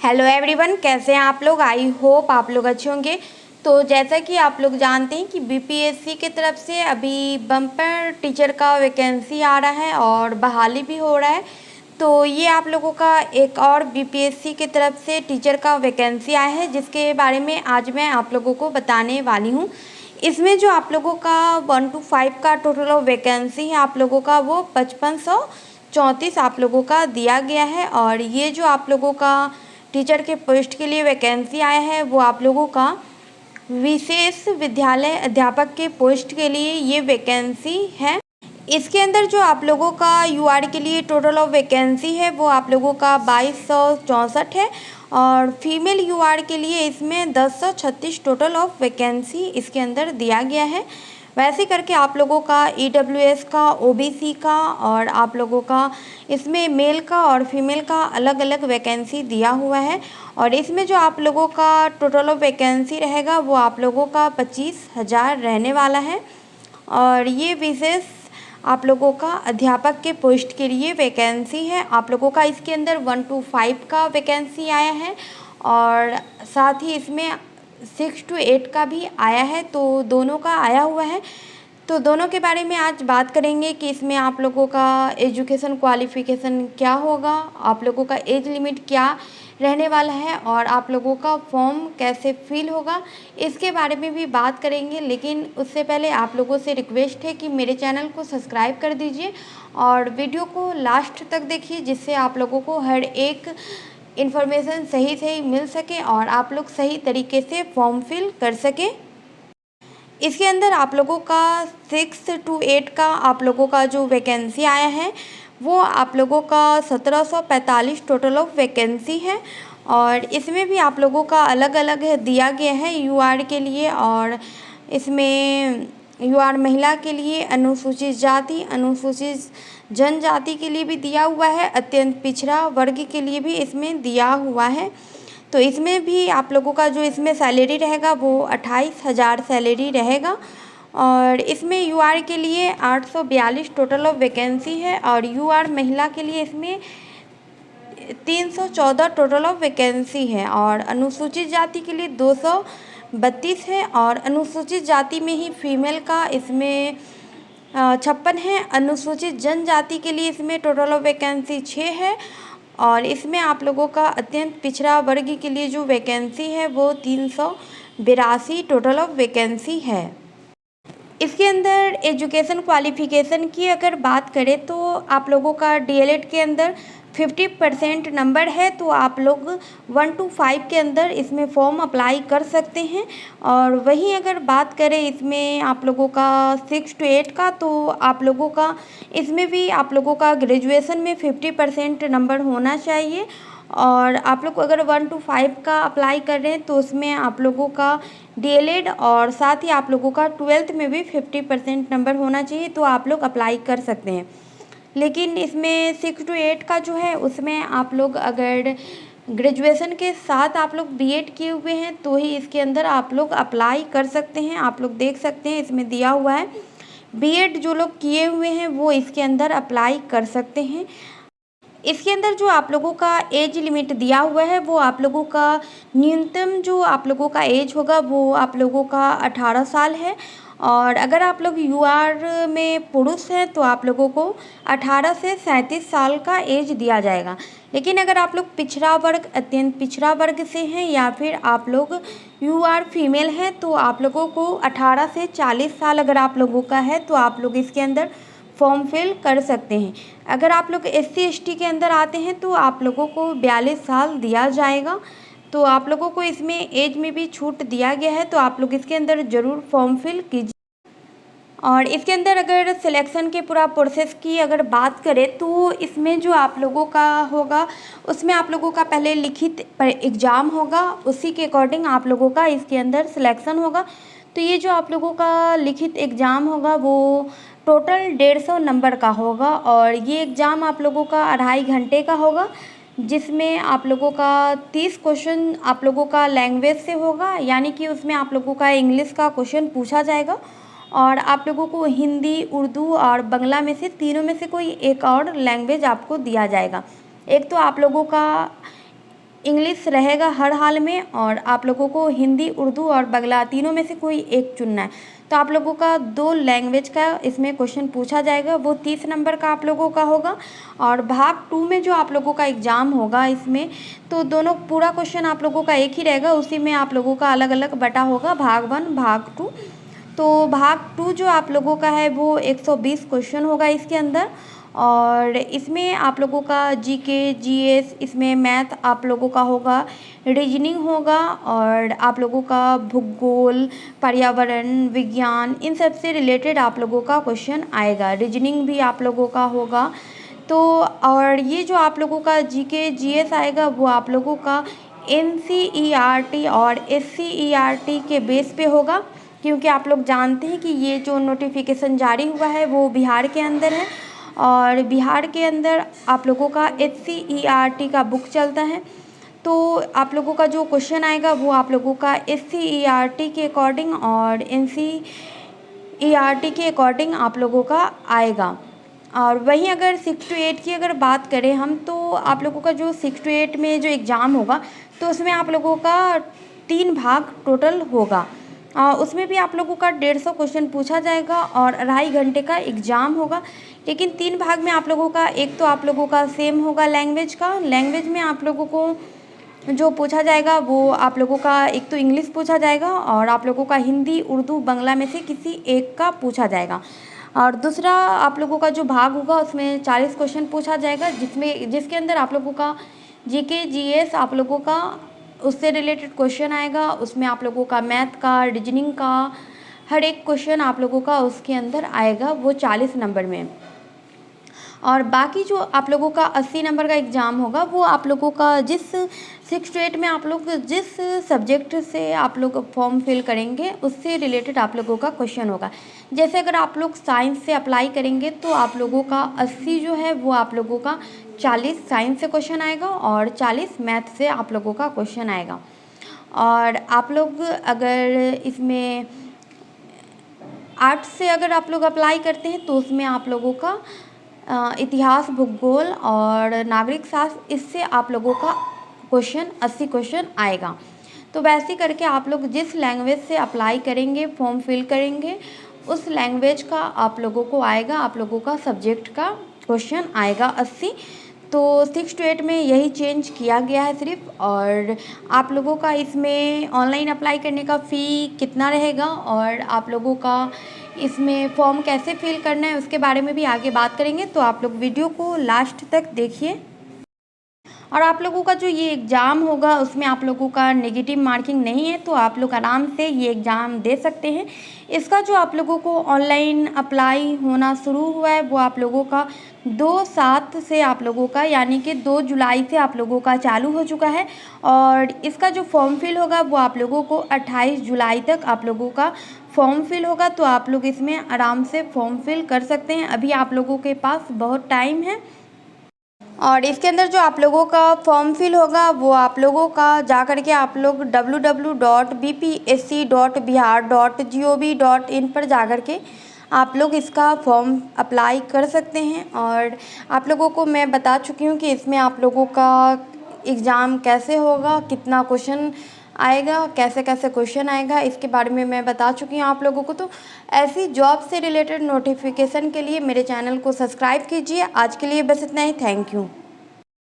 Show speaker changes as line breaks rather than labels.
Hello everyone, कैसे हैं आप लोग। आई होप आप लोग अच्छे होंगे। तो जैसा कि आप लोग जानते हैं कि बीपीएससी की तरफ से अभी बम्पर टीचर का वैकेंसी आ रहा है और बहाली भी हो रहा है। तो ये आप लोगों का एक और बीपीएससी की तरफ से टीचर का वैकेंसी आया है, जिसके बारे में आज मैं आप लोगों को बताने वाली हूँ। इसमें जो आप लोगों का 1 to 5 का टोटल ऑफ वैकेंसी है आप लोगों का, वो 5534 आप लोगों का दिया गया है। और ये जो आप लोगों का टीचर के पोस्ट के लिए वैकेंसी आया है वो आप लोगों का विशेष विद्यालय अध्यापक के पोस्ट के लिए ये वैकेंसी है। इसके अंदर जो आप लोगों का यूआर के लिए टोटल ऑफ वैकेंसी है वो आप लोगों का 2264 है। और फीमेल यूआर के लिए इसमें 1036 टोटल ऑफ वैकेंसी इसके अंदर दिया गया है। वैसे करके आप लोगों का ईडब्ल्यूएस का, ओबीसी का और आप लोगों का इसमें मेल का और फीमेल का अलग अलग वैकेंसी दिया हुआ है। और इसमें जो आप लोगों का टोटल ऑफ वैकेंसी रहेगा वो आप लोगों का 25,000 रहने वाला है। और ये विशेष आप लोगों का अध्यापक के पोस्ट के लिए वैकेंसी है। आप लोगों का इसके अंदर 1 to 5 का वैकेंसी आया है और साथ ही इसमें 6 to 8 का भी आया है, तो दोनों का आया हुआ है। तो दोनों के बारे में आज बात करेंगे कि इसमें आप लोगों का एजुकेशन क्वालिफ़िकेशन क्या होगा, आप लोगों का एज लिमिट क्या रहने वाला है और आप लोगों का फॉर्म कैसे फिल होगा, इसके बारे में भी बात करेंगे। लेकिन उससे पहले आप लोगों से रिक्वेस्ट है कि मेरे चैनल को सब्सक्राइब कर दीजिए और वीडियो को लास्ट तक देखिए, जिससे आप लोगों को हर एक इन्फॉर्मेशन सही मिल सके और आप लोग सही तरीके से फॉर्म फिल कर सकें। इसके अंदर आप लोगों का 6 to 8 का आप लोगों का जो वैकेंसी आया है वो आप लोगों का 1745 टोटल ऑफ वैकेंसी है। और इसमें भी आप लोगों का अलग अलग दिया गया है यूआर के लिए। और इसमें यूआर महिला के लिए, अनुसूचित जाति, अनुसूचित जनजाति के लिए भी दिया हुआ है, अत्यंत पिछड़ा वर्ग के लिए भी इसमें दिया हुआ है। तो इसमें भी आप लोगों का जो इसमें सैलरी रहेगा वो 28,000 सैलरी रहेगा। और इसमें यूआर के लिए 842 टोटल ऑफ वैकेंसी है और यूआर महिला के लिए इसमें 314 टोटल ऑफ वैकेंसी है। और अनुसूचित जाति के लिए 232 है और अनुसूचित जाति में ही फीमेल का इसमें 56 है। अनुसूचित जनजाति के लिए इसमें टोटल ऑफ वैकेंसी 6 है। और इसमें आप लोगों का अत्यंत पिछड़ा वर्ग के लिए जो वैकेंसी है वो 382 टोटल ऑफ वैकेंसी है। इसके अंदर एजुकेशन क्वालिफ़िकेशन की अगर बात करें तो आप लोगों का डीएलएड के अंदर 50% नंबर है, तो आप लोग 1 to 5 के अंदर इसमें फॉर्म अप्लाई कर सकते हैं। और वहीं अगर बात करें इसमें आप लोगों का 6 to 8 का, तो आप लोगों का इसमें भी आप लोगों का ग्रेजुएशन में 50% नंबर होना चाहिए। और आप लोग अगर 1 to 5 का अप्लाई कर रहे हैं तो उसमें आप लोगों का डीएलएड और साथ ही आप लोगों का 12th में भी 50% नंबर होना चाहिए, तो आप लोग अप्लाई कर सकते हैं। लेकिन इसमें 6 to 8 का जो है उसमें आप लोग अगर ग्रेजुएशन के साथ आप लोग बीएड किए हुए हैं तो ही इसके अंदर आप लोग अप्लाई कर सकते हैं। आप लोग देख सकते हैं इसमें दिया हुआ है बीएड जो लोग किए हुए हैं वो इसके अंदर अप्लाई कर सकते हैं। इसके अंदर जो आप लोगों का एज लिमिट दिया हुआ है वो आप लोगों का न्यूनतम जो आप लोगों का एज होगा वो आप लोगों का 18 साल है। और अगर आप लोग यूआर में पुरुष हैं तो आप लोगों को 18 से 37 साल का एज दिया जाएगा। लेकिन अगर आप लोग पिछड़ा वर्ग, अत्यंत पिछड़ा वर्ग से हैं या फिर आप लोग यूआर फीमेल हैं तो आप लोगों को 18 से 40 साल अगर आप लोगों का है तो आप लोग इसके अंदर फॉर्म फिल कर सकते हैं। अगर आप लोग एससी एसटी के अंदर आते हैं तो आप लोगों को 42 साल दिया जाएगा। तो आप लोगों को इसमें एज में भी छूट दिया गया है, तो आप लोग इसके अंदर ज़रूर फॉर्म फिल कीजिए। और इसके अंदर अगर सिलेक्शन के पूरा प्रोसेस की अगर बात करें तो इसमें जो आप लोगों का होगा उसमें आप लोगों का पहले लिखित एग्ज़ाम होगा, उसी के अकॉर्डिंग आप लोगों का इसके अंदर सिलेक्शन होगा। तो ये जो आप लोगों का लिखित एग्ज़ाम होगा वो टोटल 150 नंबर का होगा और ये एग्ज़ाम आप लोगों का 2.5 घंटे का होगा, जिसमें आप लोगों का 30 क्वेश्चन आप लोगों का लैंग्वेज से होगा, यानी कि उसमें आप लोगों का इंग्लिश का क्वेश्चन पूछा जाएगा। और आप लोगों को हिंदी, उर्दू और बांग्ला में से तीनों में से कोई एक और लैंग्वेज आपको दिया जाएगा। एक तो आप लोगों का इंग्लिश रहेगा हर हाल में, और आप लोगों को हिंदी, उर्दू और बांग्ला तीनों में से कोई एक चुनना है। तो आप लोगों का 2 लैंग्वेज का इसमें क्वेश्चन पूछा जाएगा, वो 30 नंबर का आप लोगों का होगा। और भाग 2 में जो आप लोगों का एग्ज़ाम होगा इसमें, तो दोनों पूरा क्वेश्चन आप लोगों का एक ही रहेगा, उसी में आप लोगों का अलग अलग बटा होगा, भाग 1 भाग 2। तो भाग 2 जो आप लोगों का है वो 120 क्वेश्चन होगा इसके अंदर, और इसमें आप लोगों का जीके, जीएस, इसमें मैथ आप लोगों का होगा, रीजनिंग होगा, और आप लोगों का भूगोल, पर्यावरण विज्ञान, इन सब से रिलेटेड आप लोगों का क्वेश्चन आएगा। रीजनिंग भी आप लोगों का होगा। तो और ये जो आप लोगों का जीके, जीएस आएगा वो आप लोगों का एनसीईआरटी और एससीईआरटी के बेस पे होगा, क्योंकि आप लोग जानते हैं कि ये जो नोटिफिकेशन जारी हुआ है वो बिहार के अंदर है, और बिहार के अंदर आप लोगों का एससीईआरटी का बुक चलता है। तो आप लोगों का जो क्वेश्चन आएगा वो आप लोगों का एससीईआरटी के अकॉर्डिंग और एनसीईआरटी के अकॉर्डिंग आप लोगों का आएगा। और वहीं अगर 6 to 8 की अगर बात करें हम, तो आप लोगों का जो 6 to 8 में जो एग्ज़ाम होगा, तो उसमें आप लोगों का 3 भाग टोटल होगा। उसमें भी आप लोगों का 150 क्वेश्चन पूछा जाएगा और 2.5 घंटे का एग्ज़ाम होगा। लेकिन 3 भाग में आप लोगों का, एक तो आप लोगों का सेम होगा लैंग्वेज का, लैंग्वेज में आप लोगों को जो पूछा जाएगा वो आप लोगों का एक तो इंग्लिश पूछा जाएगा, और आप लोगों का हिंदी, उर्दू, बांग्ला में से किसी एक का पूछा जाएगा। और दूसरा आप लोगों का जो भाग होगा उसमें 40 क्वेश्चन पूछा जाएगा, जिसके अंदर आप लोगों का जीके, जीएस आप लोगों का उससे रिलेटेड क्वेश्चन आएगा। उसमें आप लोगों का मैथ का, रीजनिंग का, हर एक क्वेश्चन आप लोगों का उसके अंदर आएगा, वो 40 नंबर में। और बाकी जो आप लोगों का 80 नंबर का एग्ज़ाम होगा वो आप लोगों का जिस 6 to 8 में आप लोग जिस सब्जेक्ट से आप लोग फॉर्म फिल करेंगे उससे रिलेटेड आप लोगों का क्वेश्चन होगा। जैसे अगर आप लोग साइंस से अप्लाई करेंगे तो आप लोगों का 80 जो है वो आप लोगों का 40 साइंस से क्वेश्चन आएगा और 40 मैथ से आप लोगों का क्वेश्चन आएगा। और आप लोग अगर इसमें आर्ट्स से अगर आप लोग अप्लाई करते हैं तो उसमें आप लोगों का इतिहास, भूगोल और नागरिक शास्त्र, इससे आप लोगों का क्वेश्चन 80 क्वेश्चन आएगा। तो वैसे करके आप लोग जिस लैंग्वेज से अप्लाई करेंगे, फॉर्म फिल करेंगे, उस लैंग्वेज का आप लोगों को आएगा, आप लोगों का सब्जेक्ट का क्वेश्चन आएगा 80। तो 6 to 8 में यही चेंज किया गया है सिर्फ। और आप लोगों का इसमें ऑनलाइन अप्लाई करने का फ़ी कितना रहेगा और आप लोगों का इसमें फॉर्म कैसे फिल करना है उसके बारे में भी आगे बात करेंगे, तो आप लोग वीडियो को लास्ट तक देखिए। और आप लोगों का जो ये एग्ज़ाम होगा उसमें आप लोगों का नेगेटिव मार्किंग नहीं है, तो आप लोग आराम से ये एग्ज़ाम दे सकते हैं। इसका जो आप लोगों को ऑनलाइन अप्लाई होना शुरू हुआ है वो आप लोगों का 2/7 से आप लोगों का, यानी कि 2 जुलाई से आप लोगों का चालू हो चुका है। और इसका जो फॉर्म फिल होगा वो आप लोगों को 28 जुलाई तक आप लोगों का फॉर्म फिल होगा। तो आप लोग इसमें आराम से फॉर्म फिल कर सकते हैं, अभी आप लोगों के पास बहुत टाइम है। और इसके अंदर जो आप लोगों का फॉर्म फिल होगा वो आप लोगों का जा कर के आप लोग www.bpsc.bihar.gov.in पर जा कर के आप लोग इसका फॉर्म अप्लाई कर सकते हैं। और आप लोगों को मैं बता चुकी हूँ कि इसमें आप लोगों का एग्ज़ाम कैसे होगा, कितना क्वेश्चन आएगा, कैसे कैसे क्वेश्चन आएगा, इसके बारे में मैं बता चुकी हूँ आप लोगों को। तो ऐसी जॉब से रिलेटेड नोटिफिकेशन के लिए मेरे चैनल को सब्सक्राइब कीजिए। आज के लिए बस इतना ही। Thank you.